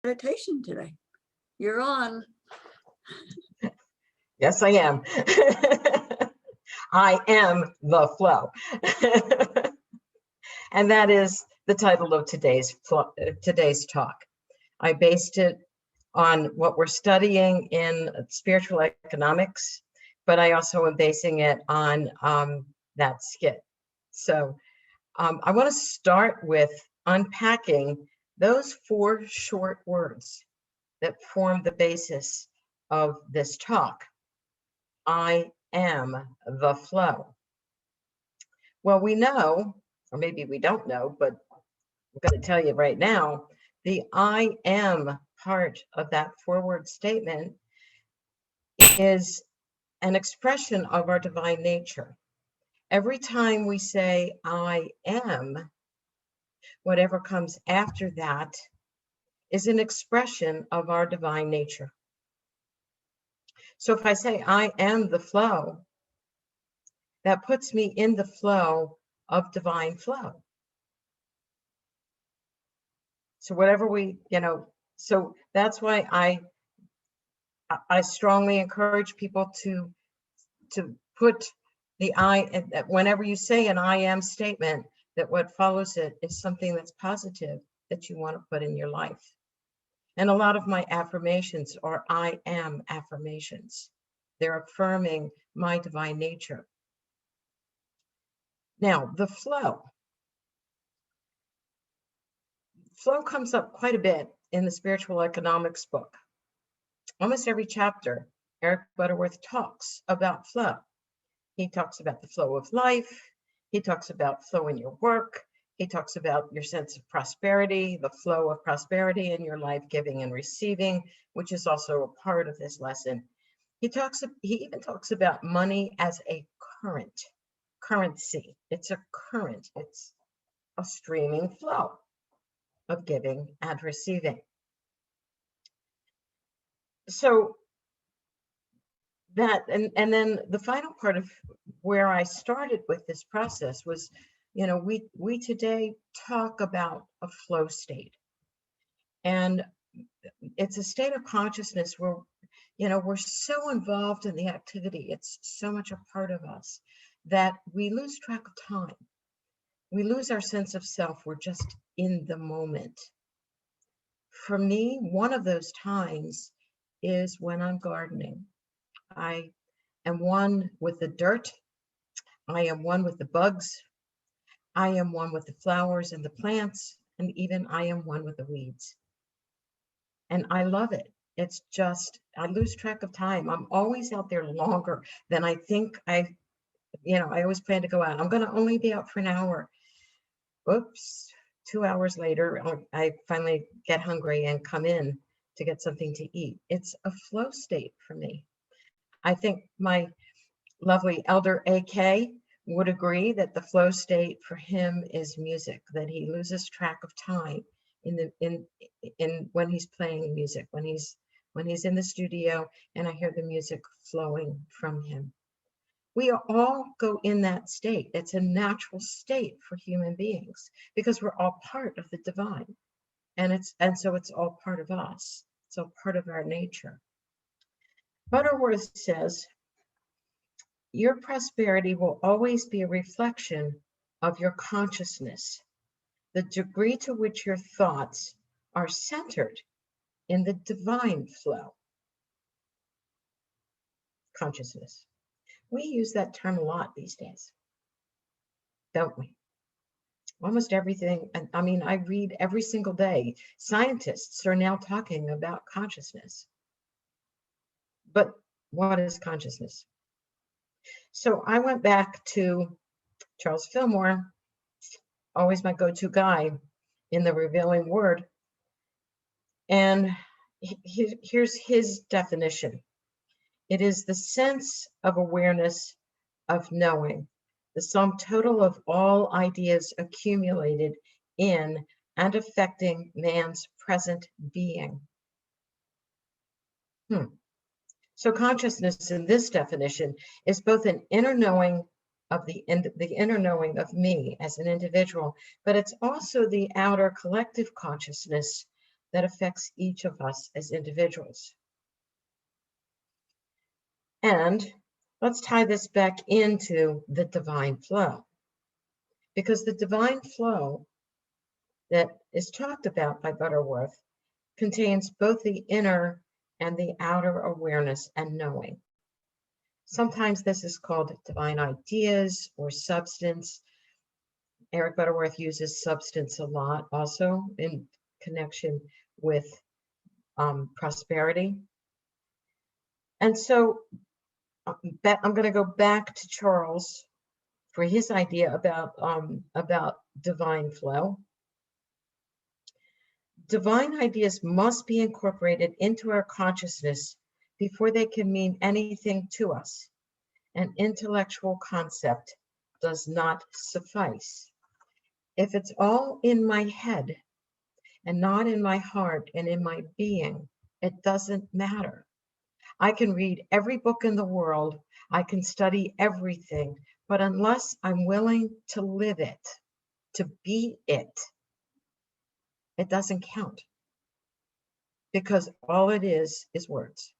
meditation today. You're on. Yes, I am. I am the flow. And that is the title of today's talk. I based it on what we're studying in spiritual economics, but I also am basing it on that skit. So I want to start with unpacking those 4 short words that form the basis of this talk. I am the flow. Well, we know, or maybe we don't know, but I'm going to tell you right now, the I am part of that 4-word statement is an expression of our divine nature. Every time we say I am, whatever comes after that is an expression of our divine nature. So if I say I am the flow, that puts me in the flow of divine flow. So whatever so that's why I strongly encourage people to put the I, whenever you say an I am statement, that what follows it is something that's positive that you want to put in your life. And a lot of my affirmations are I am affirmations. They're affirming my divine nature. Now, the flow. Flow comes up quite a bit in the spiritual economics book. Almost every chapter, Eric Butterworth talks about flow. He talks about the flow of life. He talks about flow in your work. He talks about your sense of prosperity, the flow of prosperity in your life, giving and receiving, which is also a part of this lesson. He even talks about money as a currency. It's a current. It's a streaming flow of giving and receiving. So that, and then the final part of where I started with this process was, we today talk about a flow state. And it's a state of consciousness where, we're so involved in the activity. It's so much a part of us that we lose track of time. We lose our sense of self. We're just in the moment. For me, one of those times is when I'm gardening. I am one with the dirt. I am one with the bugs. I am one with the flowers and the plants. And even I am one with the weeds. And I love it. It's just, I lose track of time. I'm always out there longer than I think I always plan to go out. I'm going to only be out for an hour. Oops, 2 hours later, I finally get hungry and come in to get something to eat. It's a flow state for me. I think my lovely elder AK would agree that the flow state for him is music, that he loses track of time in when he's playing music, when he's in the studio and I hear the music flowing from him. We all go in that state. It's a natural state for human beings because we're all part of the divine. And so it's all part of us. It's all part of our nature. Butterworth says, your prosperity will always be a reflection of your consciousness, the degree to which your thoughts are centered in the divine flow. Consciousness. We use that term a lot these days, don't we? Almost everything. And I mean, I read every single day. Scientists are now talking about consciousness. But what is consciousness? So I went back to Charles Fillmore, always my go-to guy in the revealing word. And here's his definition. It is the sense of awareness of knowing, the sum total of all ideas accumulated in and affecting man's present being. So consciousness in this definition is both an inner knowing of the inner knowing of me as an individual, but it's also the outer collective consciousness that affects each of us as individuals. And let's tie this back into the divine flow, because the divine flow that is talked about by Butterworth contains both the inner and the outer awareness and knowing. Sometimes this is called divine ideas or substance. Eric Butterworth uses substance a lot also in connection with prosperity. And so I'm going to go back to Charles for his idea about divine flow. Divine ideas must be incorporated into our consciousness before they can mean anything to us. An intellectual concept does not suffice. If it's all in my head and not in my heart and in my being, it doesn't matter. I can read every book in the world, I can study everything, but unless I'm willing to live it, to be it, it doesn't count, because all it is words.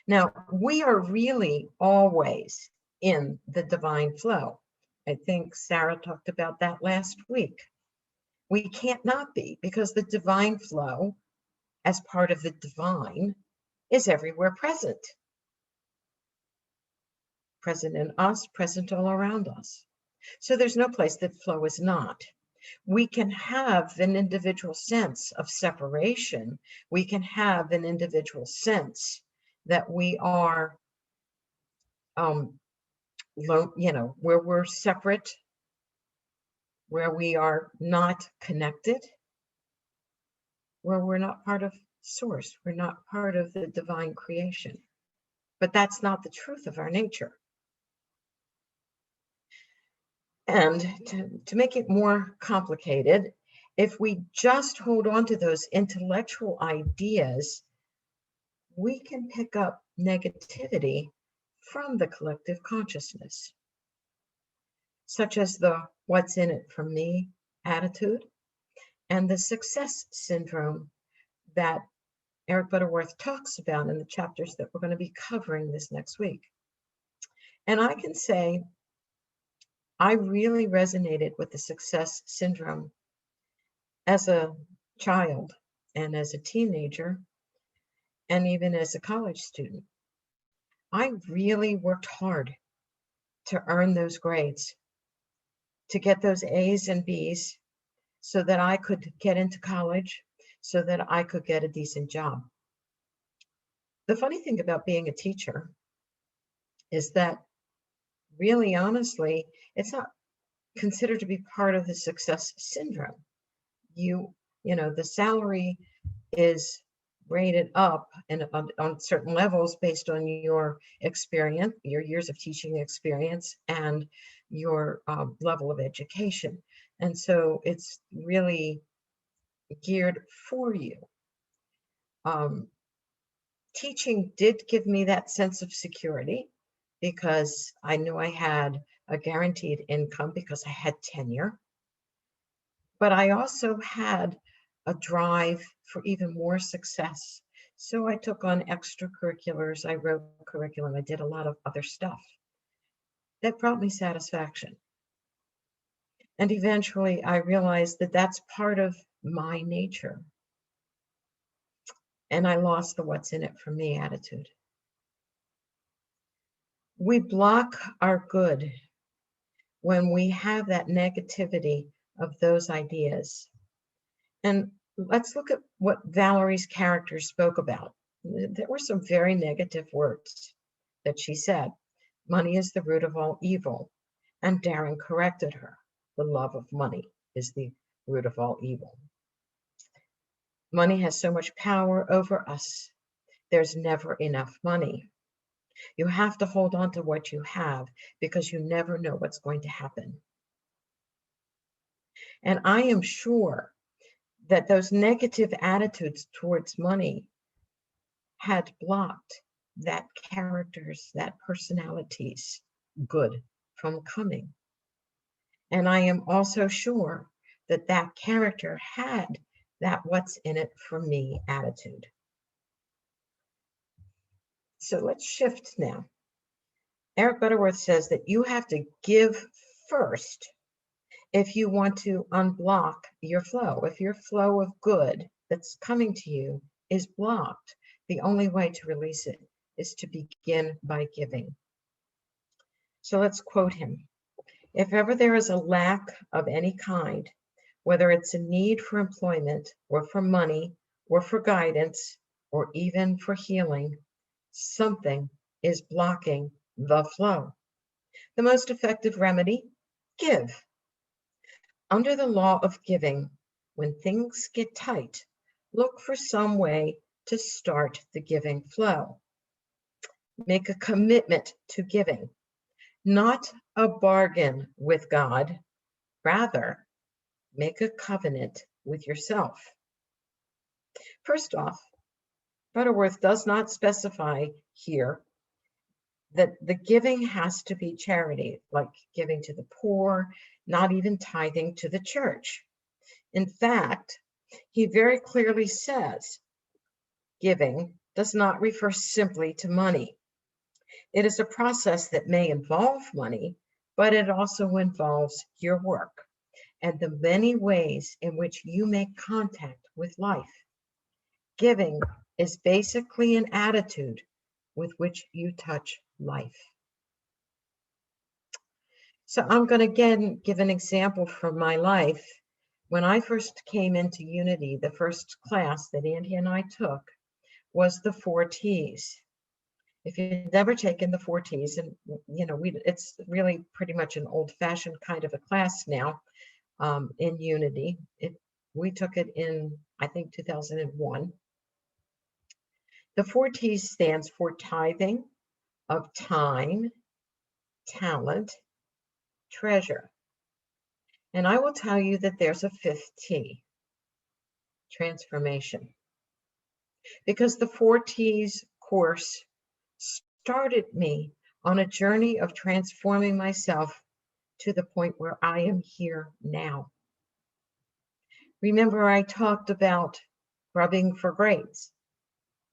Now, we are really always in the divine flow. I think Sarah talked about that last week. We can't not be, because the divine flow, as part of the divine, is everywhere present. Present in us, present all around us. So there's no place that flow is not. We can have an individual sense of separation. We can have an individual sense that we are, where we're separate, where we are not connected, where we're not part of source, we're not part of the divine creation. But that's not the truth of our nature. And to make it more complicated, if we just hold on to those intellectual ideas, we can pick up negativity from the collective consciousness, such as the "what's in it for me" attitude and the success syndrome that Eric Butterworth talks about in the chapters that we're going to be covering this next week. And I can say I really resonated with the success syndrome as a child and as a teenager and even as a college student. I really worked hard to earn those grades, to get those A's and B's so that I could get into college, so that I could get a decent job. The funny thing about being a teacher is that really honestly, it's not considered to be part of the success syndrome. The salary is rated up and on certain levels based on your experience, your years of teaching experience, and your level of education. And so it's really geared for you. Teaching did give me that sense of security because I knew I had a guaranteed income because I had tenure. But I also had a drive for even more success. So I took on extracurriculars, I wrote curriculum, I did a lot of other stuff that brought me satisfaction. And eventually I realized that that's part of my nature. And I lost the "what's in it for me" attitude. We block our good when we have that negativity of those ideas. And let's look at what Valerie's character spoke about. There were some very negative words that she said. Money is the root of all evil. And Darren corrected her. The love of money is the root of all evil. Money has so much power over us. There's never enough money. You have to hold on to what you have because you never know what's going to happen. And I am sure that those negative attitudes towards money had blocked that character's, that personality's good from coming. And I am also sure that that character had that what's in it for me attitude. So let's shift now. Eric Butterworth says that you have to give first if you want to unblock your flow. If your flow of good that's coming to you is blocked, the only way to release it is to begin by giving. So let's quote him. If ever there is a lack of any kind, whether it's a need for employment or for money or for guidance or even for healing, something is blocking the flow. The most effective remedy, give. Under the law of giving, when things get tight, look for some way to start the giving flow. Make a commitment to giving, not a bargain with God. Rather, make a covenant with yourself. First off, Butterworth does not specify here that the giving has to be charity, like giving to the poor, not even tithing to the church. In fact, he very clearly says giving does not refer simply to money. It is a process that may involve money, but it also involves your work and the many ways in which you make contact with life. Giving is basically an attitude with which you touch life. So I'm going to again give an example from my life. When I first came into Unity, the first class that Andy and I took was the 4 T's. If you've never taken the 4 T's, and it's really pretty much an old-fashioned kind of a class now in Unity. We took it in, I think, 2001. The 4 T's stands for tithing of time, talent, treasure. And I will tell you that there's a 5th T, transformation. Because the 4 T's course started me on a journey of transforming myself to the point where I am here now. Remember, I talked about grubbing for grades.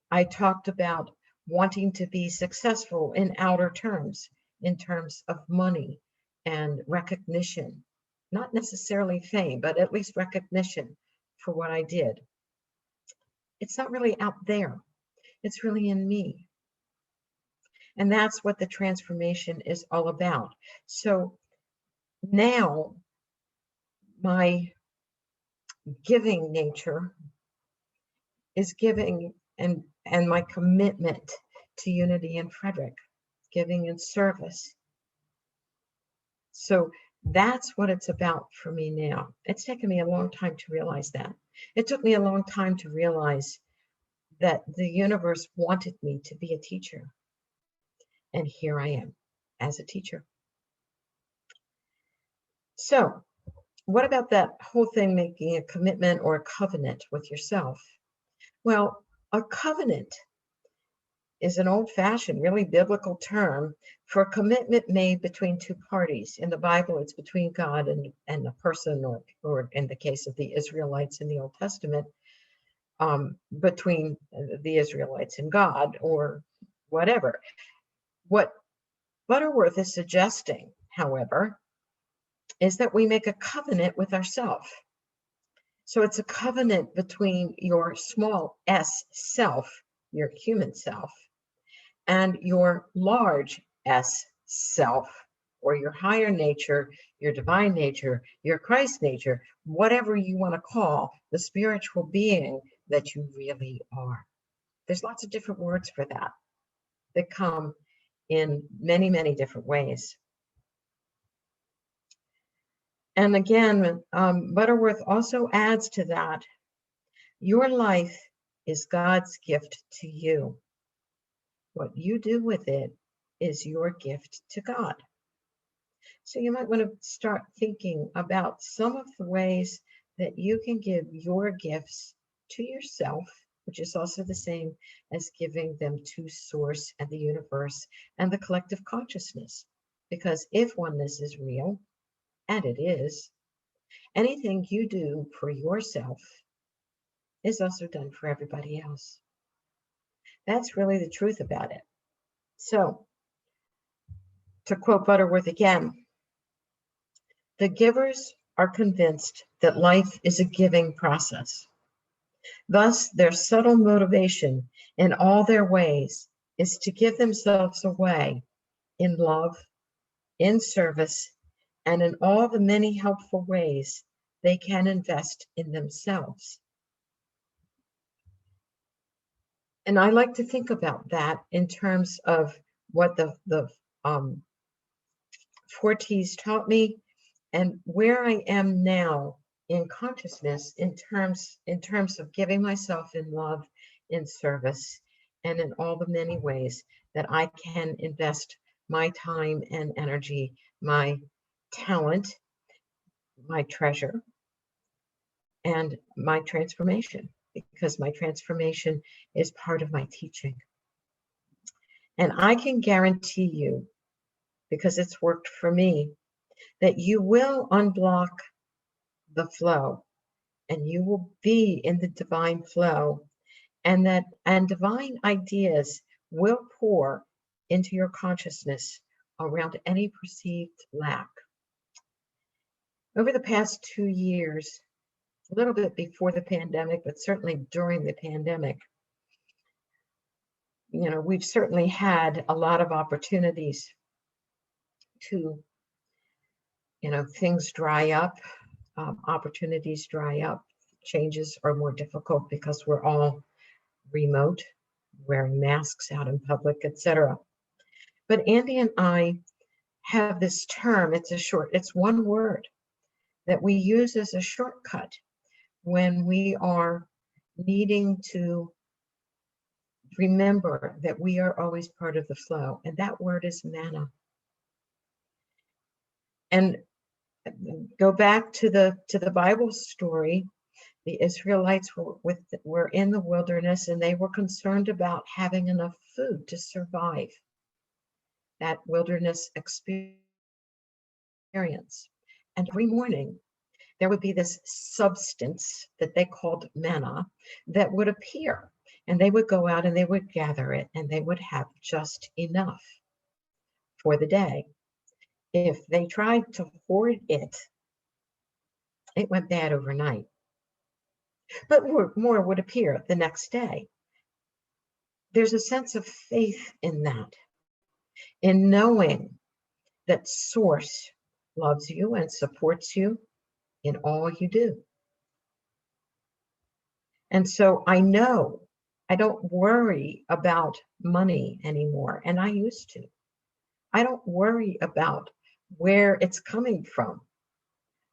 I talked about wanting to be successful in outer terms, in terms of money and recognition, not necessarily fame, but at least recognition for what I did. It's not really out there. It's really in me. And that's what the transformation is all about. So now my giving nature is giving, and my commitment to Unity and Frederick, giving in service. So that's what it's about for me now. It's taken me a long time to realize that. It took me a long time to realize that the universe wanted me to be a teacher. And here I am as a teacher. So what about that whole thing, making a commitment or a covenant with yourself? Well, a covenant is an old-fashioned, really biblical term for a commitment made between two parties. In the Bible, it's between God and a person, or in the case of the Israelites in the Old Testament, between the Israelites and God, or whatever. What Butterworth is suggesting, however, is that we make a covenant with ourselves. So it's a covenant between your small s self, your human self, and your large S self, or your higher nature, your divine nature, your Christ nature, whatever you want to call the spiritual being that you really are. There's lots of different words for that come in many, many different ways. And again, Butterworth also adds to that, your life is God's gift to you. What you do with it is your gift to God. So you might want to start thinking about some of the ways that you can give your gifts to yourself, which is also the same as giving them to Source and the universe and the collective consciousness. Because if oneness is real, and it is, anything you do for yourself is also done for everybody else. That's really the truth about it. So, to quote Butterworth again, the givers are convinced that life is a giving process. Thus, their subtle motivation in all their ways is to give themselves away in love, in service, and in all the many helpful ways they can invest in themselves. And I like to think about that in terms of what the four T's taught me and where I am now in consciousness in terms of giving myself in love, in service, and in all the many ways that I can invest my time and energy, my talent, my treasure, and my transformation, because my transformation is part of my teaching. And I can guarantee you, because it's worked for me, that you will unblock the flow and you will be in the divine flow, and divine ideas will pour into your consciousness around any perceived lack. Over the past 2 years, a little bit before the pandemic, but certainly during the pandemic, we've certainly had a lot of opportunities to, things dry up, opportunities dry up, changes are more difficult because we're all remote, wearing masks out in public, etc. But Andy and I have this term, it's one word that we use as a shortcut when we are needing to remember that we are always part of the flow, and that word is manna. And go back to the Bible story. The Israelites were in the wilderness, and they were concerned about having enough food to survive that wilderness experience. And every morning, there would be this substance that they called manna that would appear. And they would go out and they would gather it, and they would have just enough for the day. If they tried to hoard it, it went bad overnight. But more would appear the next day. There's a sense of faith in that, in knowing that Source loves you and supports you in all you do. And so I know I don't worry about money anymore, and I used to. I don't worry about where it's coming from.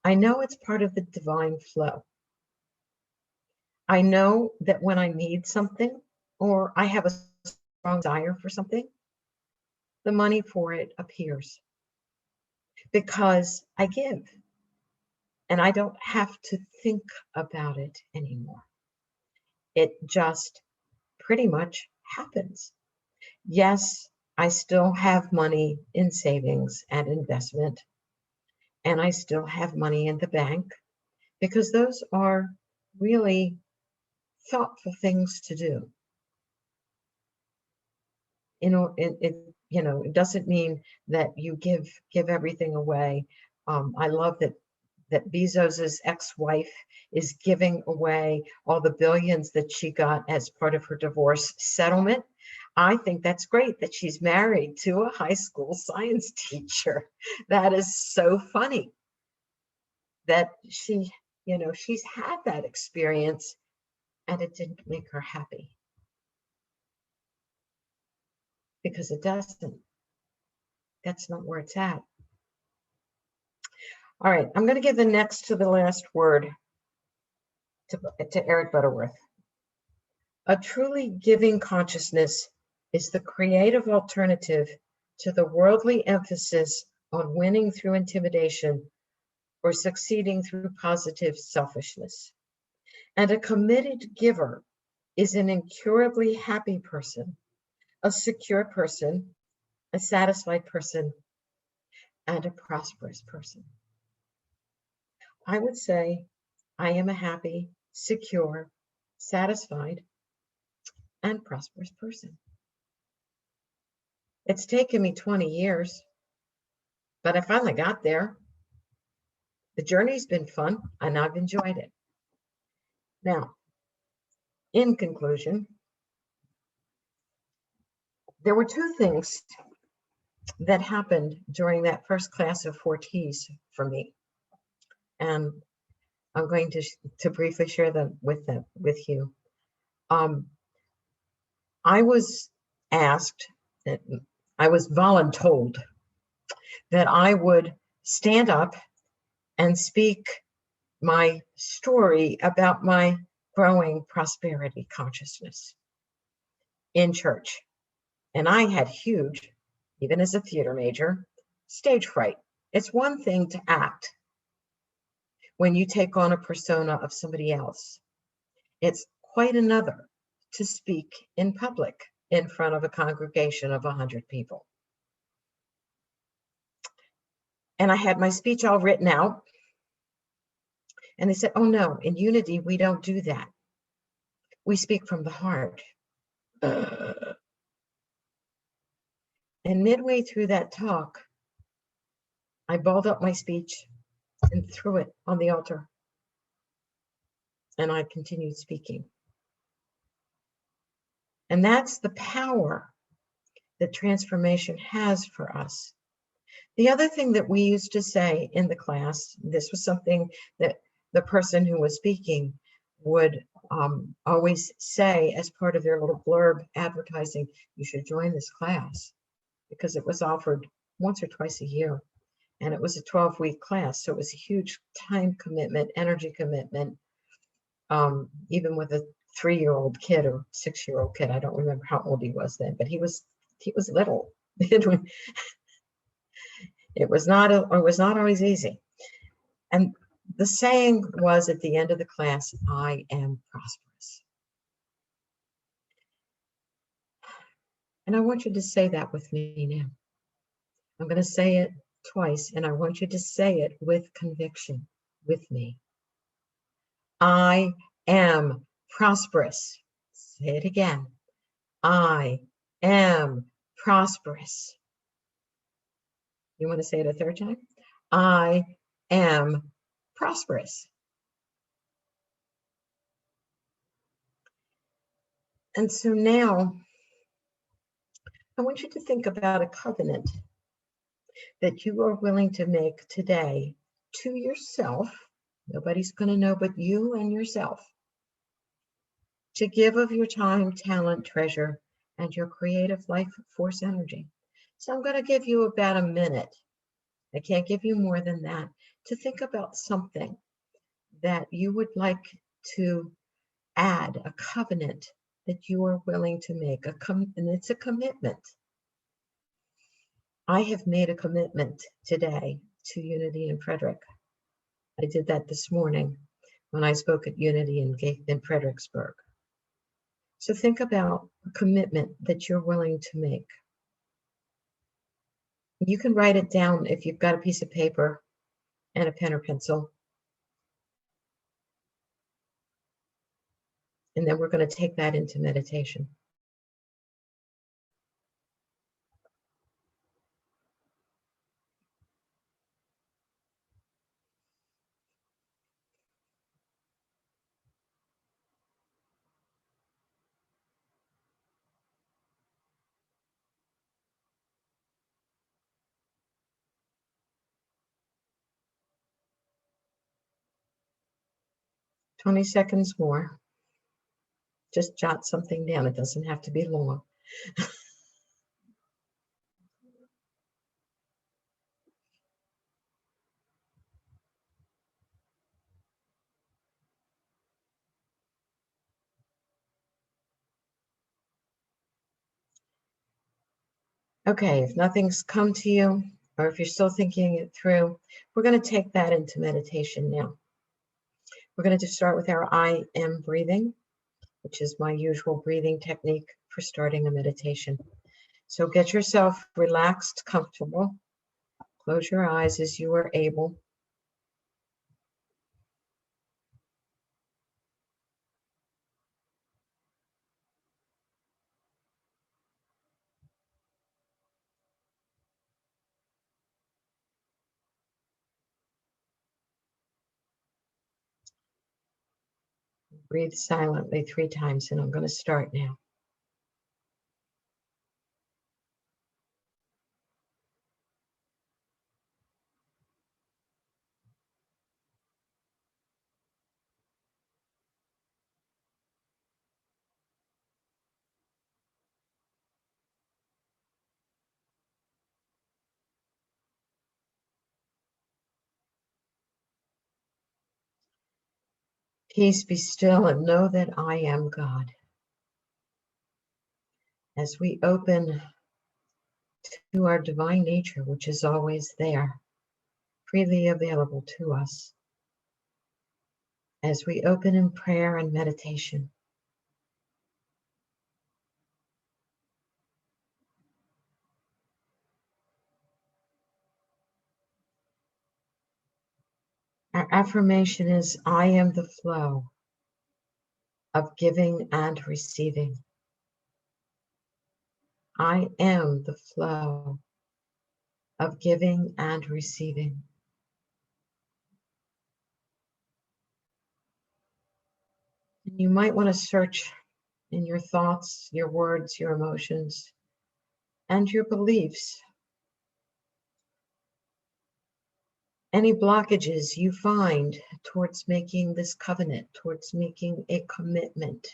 I know it's part of the divine flow. I know that when I need something or I have a strong desire for something, the money for it appears because I give and I don't have to think about it anymore. It just pretty much happens. Yes, I still have money in savings and investment, and I still have money in the bank because those are really thoughtful things to do. It doesn't mean that you give everything away. I love that Bezos's ex-wife is giving away all the billions that she got as part of her divorce settlement. I think that's great that she's married to a high school science teacher. That is so funny that she's had that experience and it didn't make her happy. Because it doesn't. That's not where it's at. All right, I'm going to give the next to the last word to Eric Butterworth. A truly giving consciousness is the creative alternative to the worldly emphasis on winning through intimidation or succeeding through positive selfishness. And a committed giver is an incurably happy person, a secure person, a satisfied person, and a prosperous person. I would say I am a happy, secure, satisfied, and prosperous person. It's taken me 20 years, but I finally got there. The journey's been fun, and I've enjoyed it. Now, in conclusion, there were two things that happened during that first class of 4Ts for me. And I'm going to briefly share them with you. I was asked, I was voluntold that I would stand up and speak my story about my growing prosperity consciousness in church. And I had huge, even as a theater major, stage fright. It's one thing to act when you take on a persona of somebody else. It's quite another to speak in public in front of a congregation of 100 people. And I had my speech all written out. And they said, oh no, in Unity, we don't do that. We speak from the heart. And midway through that talk, I balled up my speech and threw it on the altar. And I continued speaking. And that's the power that transformation has for us. The other thing that we used to say in the class, this was something that the person who was speaking would always say as part of their little blurb advertising, you should join this class, because it was offered once or twice a year. And it was a 12-week class. So it was a huge time commitment, energy commitment, even with a 3-year-old kid or 6-year-old kid. I don't remember how old he was then, but he was little. It was not always easy. And the saying was at the end of the class, I am prosperous. And I want you to say that with me now. I'm going to say it twice, and I want you to say it with conviction with me. I am prosperous. Say it again. I am prosperous. You want to say it a third time? I am prosperous. And so now I want you to think about a covenant that you are willing to make today to yourself. Nobody's going to know but you and yourself. To give of your time, talent, treasure, and your creative life force energy. So I'm going to give you about a minute. I can't give you more than that, to think about something that you would like to add, a covenant that you are willing to make, and it's a commitment. I have made a commitment today to Unity in Frederick. I did that this morning when I spoke at Unity in Fredericksburg. So think about a commitment that you're willing to make. You can write it down if you've got a piece of paper and a pen or pencil. And then we're going to take that into meditation. "20 seconds more. Just jot something down. It doesn't have to be long. Okay, if nothing's come to you, or if you're still thinking it through, we're going to take that into meditation now. We're going to just start with our I am breathing, which is my usual breathing technique for starting a meditation. So get yourself relaxed, comfortable. Close your eyes as you are able. Breathe silently 3 times, and I'm going to start now. Peace, be still, and know that I am God. As we open to our divine nature, which is always there, freely available to us, as we open in prayer and meditation, our affirmation is, I am the flow of giving and receiving. I am the flow of giving and receiving. And you might want to search in your thoughts, your words, your emotions, and your beliefs. Any blockages you find towards making this covenant, towards making a commitment.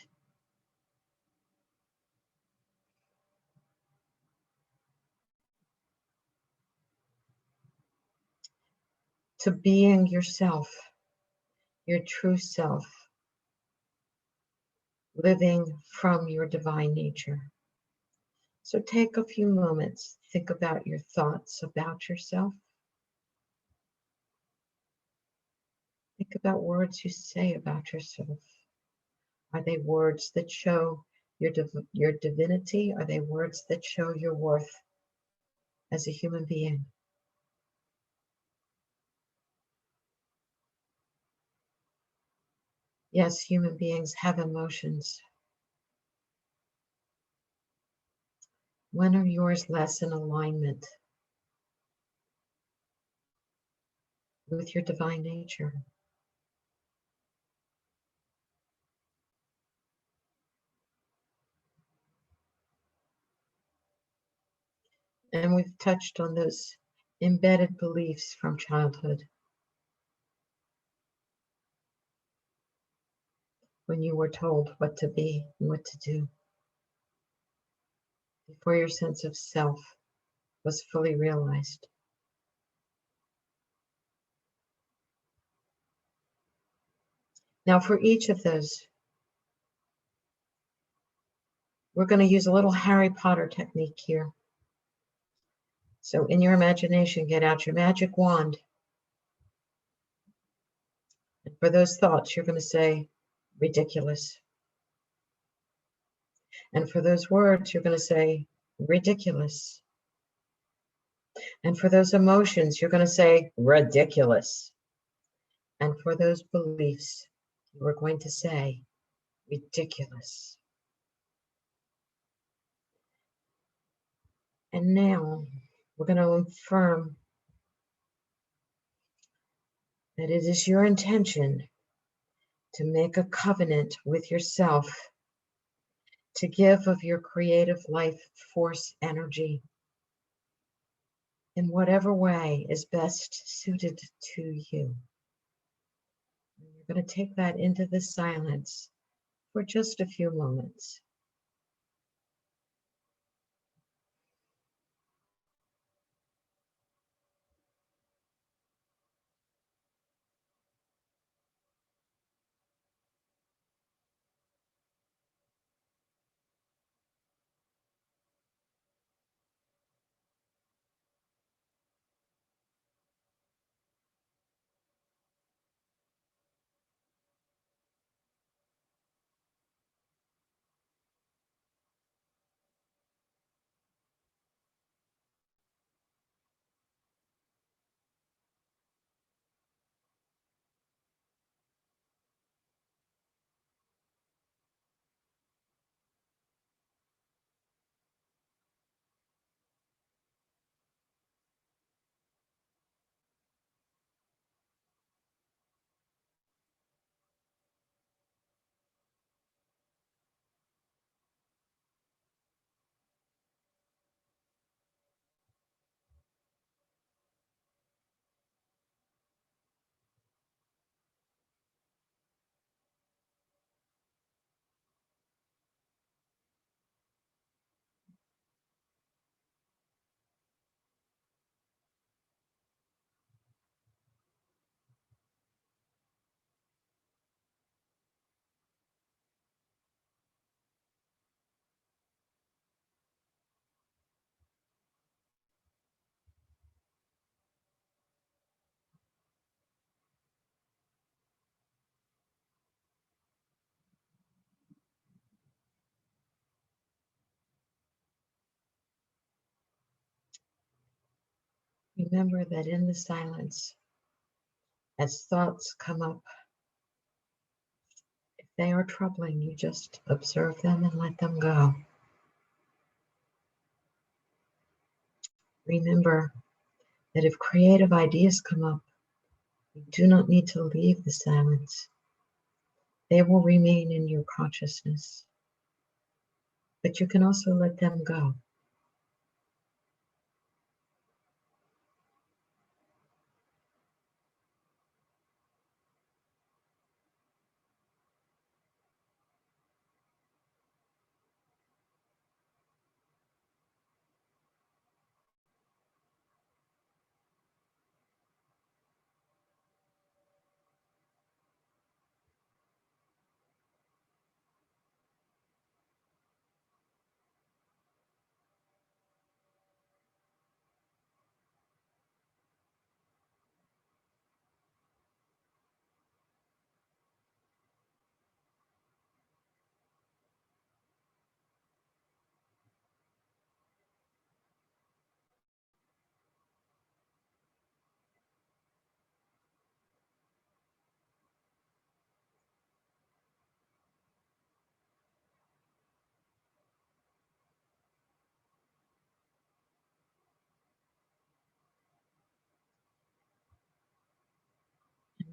To being yourself, your true self, living from your divine nature. So take a few moments, think about your thoughts about yourself. Think about words you say about yourself. Are they words that show your divinity? Are they words that show your worth as a human being? Yes, human beings have emotions. When are yours less in alignment with your divine nature? And we've touched on those embedded beliefs from childhood. When you were told what to be and what to do, before your sense of self was fully realized. Now, for each of those, we're going to use a little Harry Potter technique here. So in your imagination, get out your magic wand. And for those thoughts, you're going to say, ridiculous. And for those words, you're going to say, ridiculous. And for those emotions, you're going to say, ridiculous. And for those beliefs, you are going to say, ridiculous. And now we're going to affirm that it is your intention to make a covenant with yourself to give of your creative life force energy in whatever way is best suited to you. You're going to take that into the silence for just a few moments. Remember that in the silence, as thoughts come up, if they are troubling, you just observe them and let them go. Remember that if creative ideas come up, you do not need to leave the silence. They will remain in your consciousness, but you can also let them go.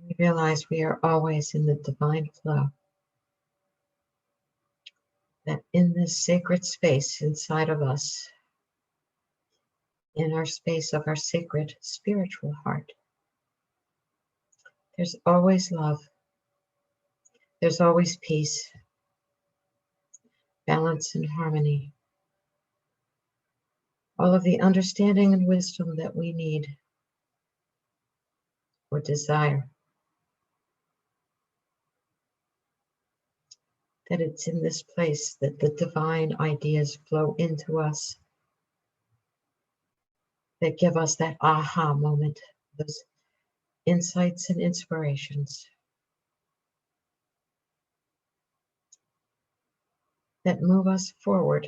We realize we are always in the divine flow, that in this sacred space inside of us, in our space of our sacred spiritual heart, there's always love, there's always peace, balance, and harmony. All of the understanding and wisdom that we need or desire, that it's in this place that the divine ideas flow into us, that give us that aha moment, those insights and inspirations that move us forward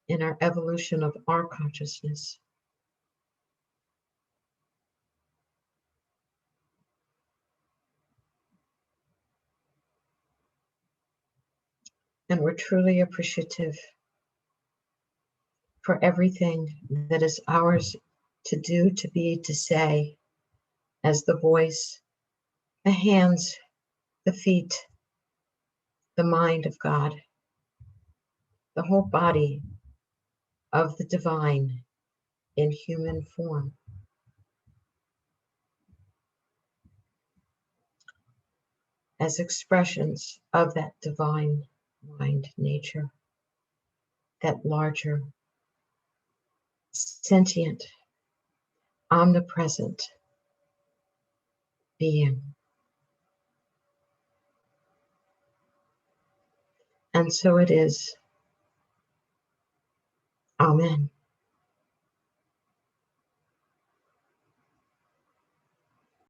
in our evolution of our consciousness. And we're truly appreciative for everything that is ours to do, to be, to say, as the voice, the hands, the feet, the mind of God, the whole body of the divine in human form. As expressions of that divine mind nature, that larger, sentient, omnipresent being. And so it is. Amen.